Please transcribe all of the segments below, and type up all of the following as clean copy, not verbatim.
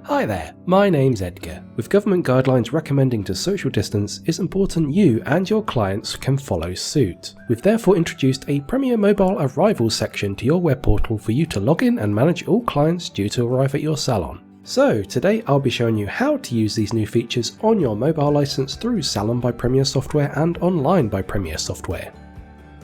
Hi there, my name's Edgar. With government guidelines recommending to social distance, it's important you and your clients can follow suit. We've therefore introduced a Premier Mobile Arrivals section to your web portal for you to log in and manage all clients due to arrive at your salon. So today I'll be showing you how to use these new features on your mobile license through Salon by Premier Software and Online by Premier Software.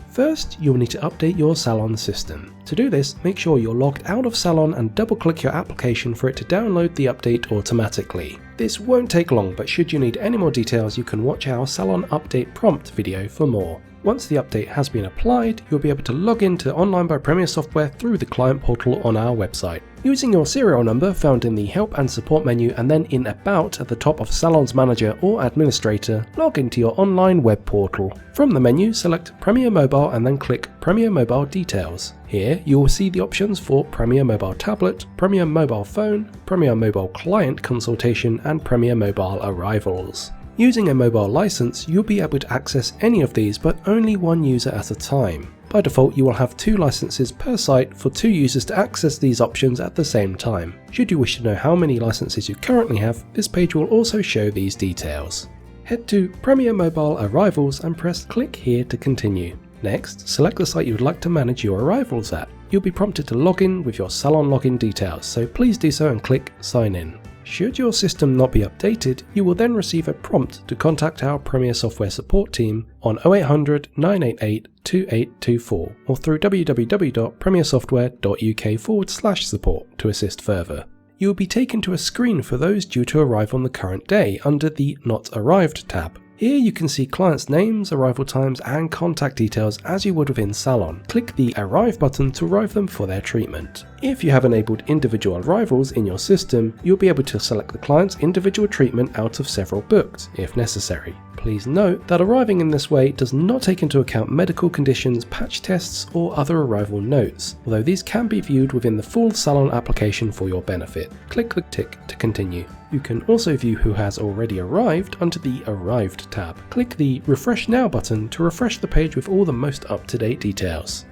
First, you'll need to update your Salon system. To do this, make sure you're logged out of Salon and double-click your application for it to download the update automatically. This won't take long, but should you need any more details, you can watch our Salon update prompt video for more. Once the update has been applied, you'll be able to log into Online by Premier Software through the client portal on our website. Using your serial number found in the Help and Support menu and then in About at the top of Salon's Manager or Administrator, log into your online web portal. From the menu, select Premier Mobile and then click Premier Mobile Details. Here you will see the options for Premier Mobile Tablet, Premier Mobile Phone, Premier Mobile Client Consultation and Premier Mobile Arrivals. Using a mobile license, you'll be able to access any of these but only one user at a time. By default, you will have 2 licenses per site for 2 users to access these options at the same time. Should you wish to know how many licenses you currently have, this page will also show these details. Head to Premier Mobile Arrivals and press click here to continue. Next, select the site you would like to manage your arrivals at. You'll be prompted to log in with your Salon login details, so please do so and click Sign In. Should your system not be updated, you will then receive a prompt to contact our Premier Software support team on 0800 988 2824 or through www.premiersoftware.uk/support to assist further. You will be taken to a screen for those due to arrive on the current day under the Not Arrived tab. Here you can see clients' names, arrival times and contact details as you would within Salon. Click the Arrive button to arrive them for their treatment. If you have enabled individual arrivals in your system, you'll be able to select the client's individual treatment out of several booked, if necessary. Please note that arriving in this way does not take into account medical conditions, patch tests or other arrival notes, although these can be viewed within the full Salon application for your benefit. Click the tick to continue. You can also view who has already arrived under the Arrived tab. Click the Refresh Now button to refresh the page with all the most up-to-date details.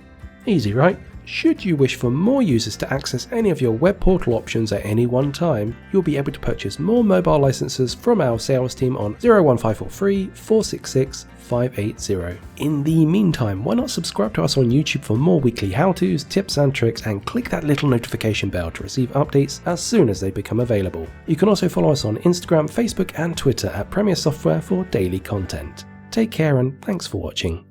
Easy, right? Should you wish for more users to access any of your web portal options at any one time, you'll be able to purchase more mobile licenses from our sales team on 01543 466 580. In the meantime, why not subscribe to us on YouTube for more weekly how-tos, tips and tricks, and click that little notification bell to receive updates as soon as they become available. You can also follow us on Instagram, Facebook and Twitter at Premier Software for daily content. Take care and thanks for watching.